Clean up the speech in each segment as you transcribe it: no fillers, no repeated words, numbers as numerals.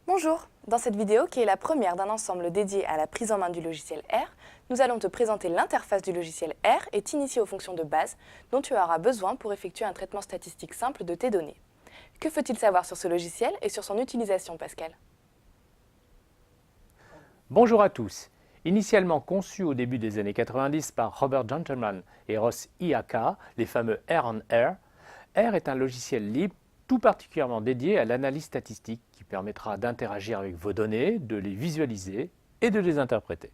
Bonjour, dans cette vidéo qui est la première d'un ensemble dédié à la prise en main du logiciel R, nous allons te présenter l'interface du logiciel R et t'initier aux fonctions de base dont tu auras besoin pour effectuer un traitement statistique simple de tes données. Que faut-il savoir sur ce logiciel et sur son utilisation, Pascal? Bonjour à tous. Initialement conçu au début des années 90 par Robert Gentleman et Ross Iaka, les fameux R on R, R est un logiciel libre tout particulièrement dédié à l'analyse statistique qui permettra d'interagir avec vos données, de les visualiser et de les interpréter.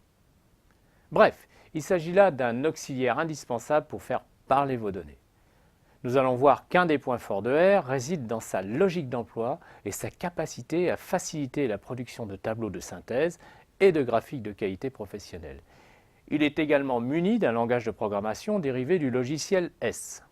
Bref, il s'agit là d'un auxiliaire indispensable pour faire parler vos données. Nous allons voir qu'un des points forts de R réside dans sa logique d'emploi et sa capacité à faciliter la production de tableaux de synthèse et de graphiques de qualité professionnelle. Il est également muni d'un langage de programmation dérivé du logiciel S.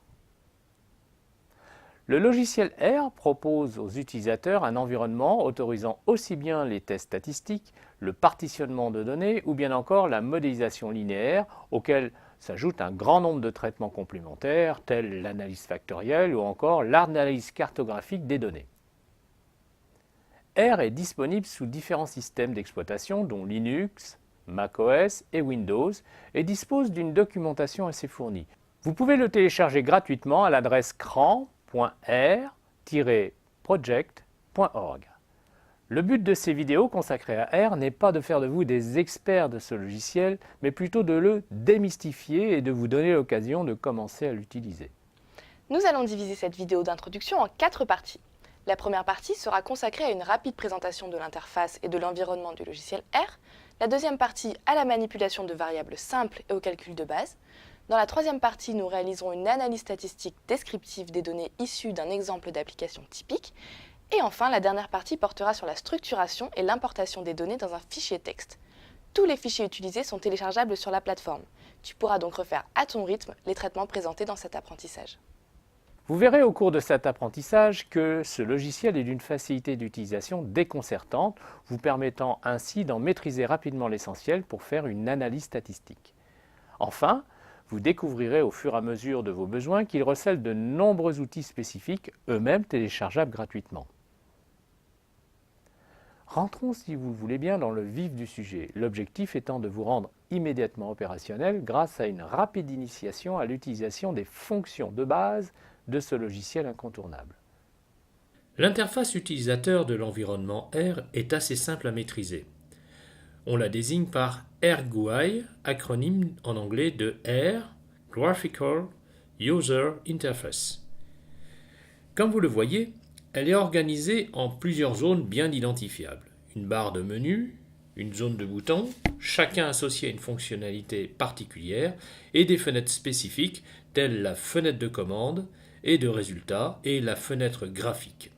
Le logiciel R propose aux utilisateurs un environnement autorisant aussi bien les tests statistiques, le partitionnement de données ou bien encore la modélisation linéaire, auquel s'ajoute un grand nombre de traitements complémentaires tels l'analyse factorielle ou encore l'analyse cartographique des données. R est disponible sous différents systèmes d'exploitation dont Linux, macOS et Windows et dispose d'une documentation assez fournie. Vous pouvez le télécharger gratuitement à l'adresse cran.r-project.org. Le but de ces vidéos consacrées à R n'est pas de faire de vous des experts de ce logiciel, mais plutôt de le démystifier et de vous donner l'occasion de commencer à l'utiliser. Nous allons diviser cette vidéo d'introduction en 4 parties. La première partie sera consacrée à une rapide présentation de l'interface et de l'environnement du logiciel R. La deuxième partie à la manipulation de variables simples et au calcul de base. Dans la troisième partie, nous réaliserons une analyse statistique descriptive des données issues d'un exemple d'application typique. Et enfin, la dernière partie portera sur la structuration et l'importation des données dans un fichier texte. Tous les fichiers utilisés sont téléchargeables sur la plateforme. Tu pourras donc refaire à ton rythme les traitements présentés dans cet apprentissage. Vous verrez au cours de cet apprentissage que ce logiciel est d'une facilité d'utilisation déconcertante, vous permettant ainsi d'en maîtriser rapidement l'essentiel pour faire une analyse statistique. Enfin, vous découvrirez au fur et à mesure de vos besoins qu'il recèle de nombreux outils spécifiques, eux-mêmes téléchargeables gratuitement. Rentrons, si vous le voulez bien, dans le vif du sujet, l'objectif étant de vous rendre immédiatement opérationnel grâce à une rapide initiation à l'utilisation des fonctions de base de ce logiciel incontournable. L'interface utilisateur de l'environnement R est assez simple à maîtriser. On la désigne par RGUI, acronyme en anglais de R, Graphical User Interface. Comme vous le voyez, elle est organisée en plusieurs zones bien identifiables. Une barre de menu, une zone de boutons, chacun associé à une fonctionnalité particulière, et des fenêtres spécifiques telles la fenêtre de commande et de résultats et la fenêtre graphique.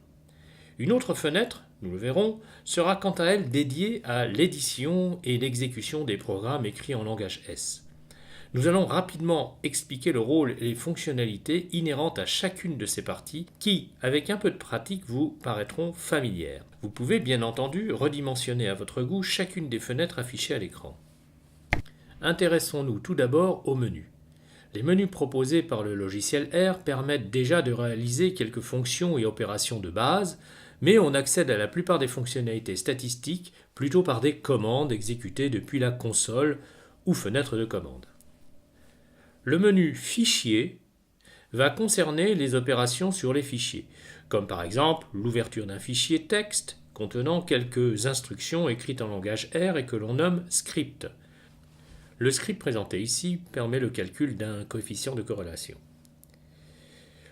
Une autre fenêtre, nous le verrons, sera quant à elle dédiée à l'édition et l'exécution des programmes écrits en langage S. Nous allons rapidement expliquer le rôle et les fonctionnalités inhérentes à chacune de ces parties qui, avec un peu de pratique, vous paraîtront familières. Vous pouvez bien entendu redimensionner à votre goût chacune des fenêtres affichées à l'écran. Intéressons-nous tout d'abord au menu. Les menus proposés par le logiciel R permettent déjà de réaliser quelques fonctions et opérations de base, mais on accède à la plupart des fonctionnalités statistiques plutôt par des commandes exécutées depuis la console ou fenêtre de commande. Le menu Fichier va concerner les opérations sur les fichiers, comme par exemple l'ouverture d'un fichier texte contenant quelques instructions écrites en langage R et que l'on nomme script. Le script présenté ici permet le calcul d'un coefficient de corrélation.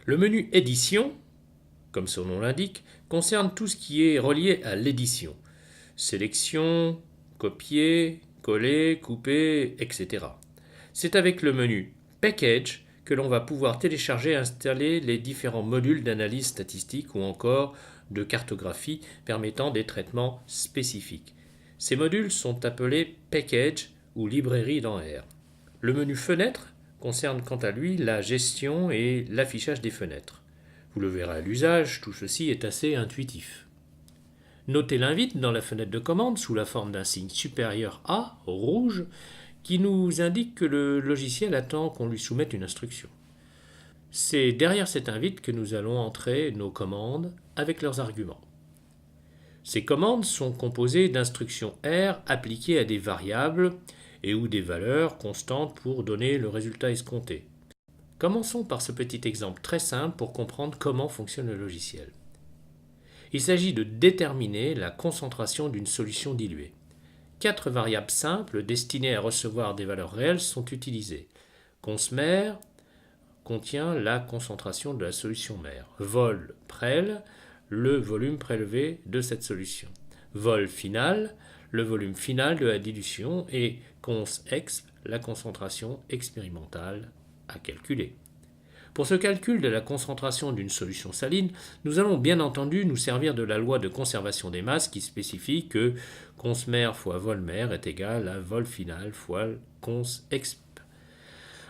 Le menu Édition, comme son nom l'indique, concerne tout ce qui est relié à l'édition. Sélection, copier, coller, couper, etc. C'est avec le menu Package que l'on va pouvoir télécharger et installer les différents modules d'analyse statistique ou encore de cartographie permettant des traitements spécifiques. Ces modules sont appelés Package ou librairie dans R. Le menu Fenêtre concerne quant à lui la gestion et l'affichage des fenêtres. Vous le verrez à l'usage, tout ceci est assez intuitif. Notez l'invite dans la fenêtre de commande sous la forme d'un signe supérieur A, rouge, qui nous indique que le logiciel attend qu'on lui soumette une instruction. C'est derrière cette invite que nous allons entrer nos commandes avec leurs arguments. Ces commandes sont composées d'instructions R appliquées à des variables et ou des valeurs constantes pour donner le résultat escompté. Commençons par ce petit exemple très simple pour comprendre comment fonctionne le logiciel. Il s'agit de déterminer la concentration d'une solution diluée. 4 variables simples destinées à recevoir des valeurs réelles sont utilisées. Concemer contient la concentration de la solution mère. Vol prel, le volume prélevé de cette solution. Vol final, le volume final de la dilution. Et cons exp, la concentration expérimentale à calculer. Pour ce calcul de la concentration d'une solution saline, nous allons bien entendu nous servir de la loi de conservation des masses qui spécifie que concemer fois volmer est égal à vol final fois cons exp.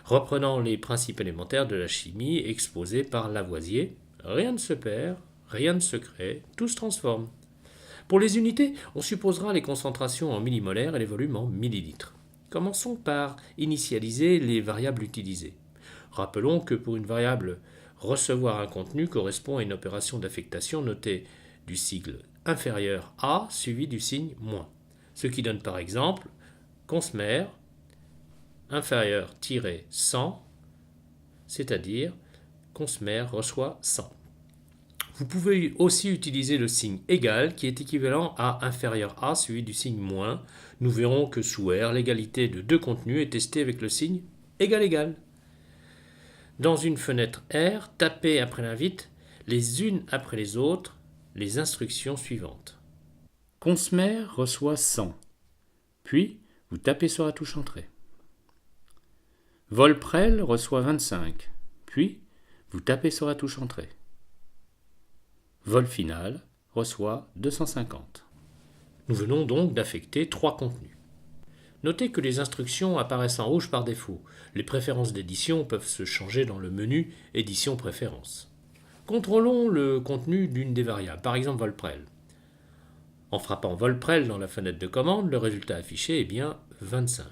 Reprenant les principes élémentaires de la chimie exposés par Lavoisier, rien ne se perd, rien ne se crée, tout se transforme. Pour les unités, on supposera les concentrations en millimolaires et les volumes en millilitres. Commençons par initialiser les variables utilisées. Rappelons que pour une variable, recevoir un contenu correspond à une opération d'affectation notée du sigle inférieur A suivi du signe moins, ce qui donne par exemple concemer inférieur-100, c'est-à-dire concemer reçoit 100. Vous pouvez aussi utiliser le signe égal qui est équivalent à inférieur A suivi du signe moins. Nous verrons que sous R, l'égalité de deux contenus est testée avec le signe égal égal. Dans une fenêtre R, tapez après l'invite, les unes après les autres, les instructions suivantes. Concemer reçoit 100. Puis, vous tapez sur la touche Entrée. Volprel reçoit 25. Puis, vous tapez sur la touche Entrée. Vol final reçoit 250. Nous venons donc d'affecter 3 contenus. Notez que les instructions apparaissent en rouge par défaut. Les préférences d'édition peuvent se changer dans le menu Édition préférences. Contrôlons le contenu d'une des variables, par exemple volprel. En frappant volprel dans la fenêtre de commande, le résultat affiché est bien 25.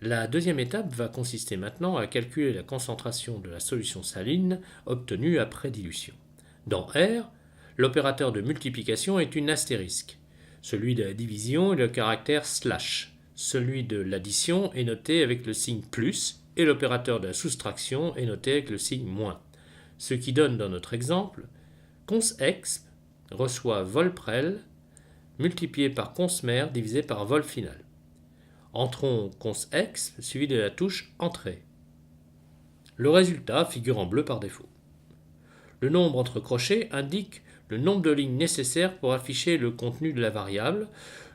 La deuxième étape va consister maintenant à calculer la concentration de la solution saline obtenue après dilution. Dans R, l'opérateur de multiplication est une astérisque. Celui de la division est le caractère slash. Celui de l'addition est noté avec le signe plus et l'opérateur de la soustraction est noté avec le signe moins. Ce qui donne dans notre exemple, cons exp reçoit volprel multiplié par concemer divisé par vol final. Entrons cons exp suivi de la touche Entrée. Le résultat figure en bleu par défaut. Le nombre entre crochets indique le nombre de lignes nécessaires pour afficher le contenu de la variable.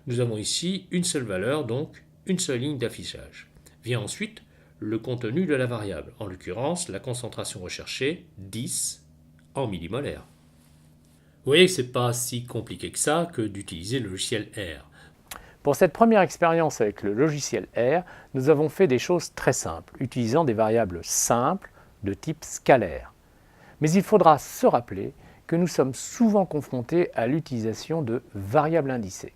Nous avons ici une seule valeur, donc une seule ligne d'affichage. Vient ensuite le contenu de la variable, en l'occurrence la concentration recherchée, 10 en millimolaires. Vous voyez que ce n'est pas si compliqué que ça que d'utiliser le logiciel R. Pour cette première expérience avec le logiciel R, nous avons fait des choses très simples, utilisant des variables simples de type scalaire. Mais il faudra se rappeler que nous sommes souvent confrontés à l'utilisation de variables indicées.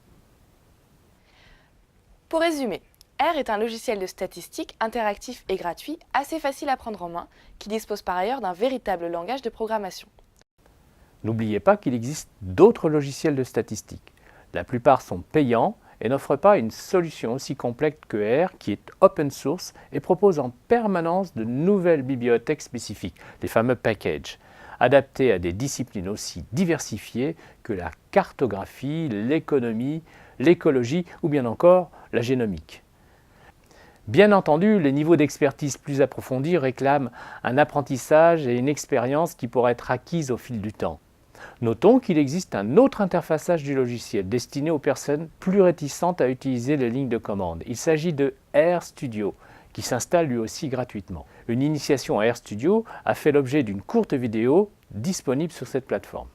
Pour résumer, R est un logiciel de statistique interactif et gratuit, assez facile à prendre en main, qui dispose par ailleurs d'un véritable langage de programmation. N'oubliez pas qu'il existe d'autres logiciels de statistique. La plupart sont payants et n'offrent pas une solution aussi complexe que R, qui est open source et propose en permanence de nouvelles bibliothèques spécifiques, les fameux packages, adaptés à des disciplines aussi diversifiées que la cartographie, l'économie, l'écologie ou bien encore la génomique. Bien entendu, les niveaux d'expertise plus approfondis réclament un apprentissage et une expérience qui pourraient être acquises au fil du temps. Notons qu'il existe un autre interfaçage du logiciel destiné aux personnes plus réticentes à utiliser les lignes de commande. Il s'agit de RStudio, qui s'installe lui aussi gratuitement. Une initiation à RStudio a fait l'objet d'une courte vidéo disponible sur cette plateforme.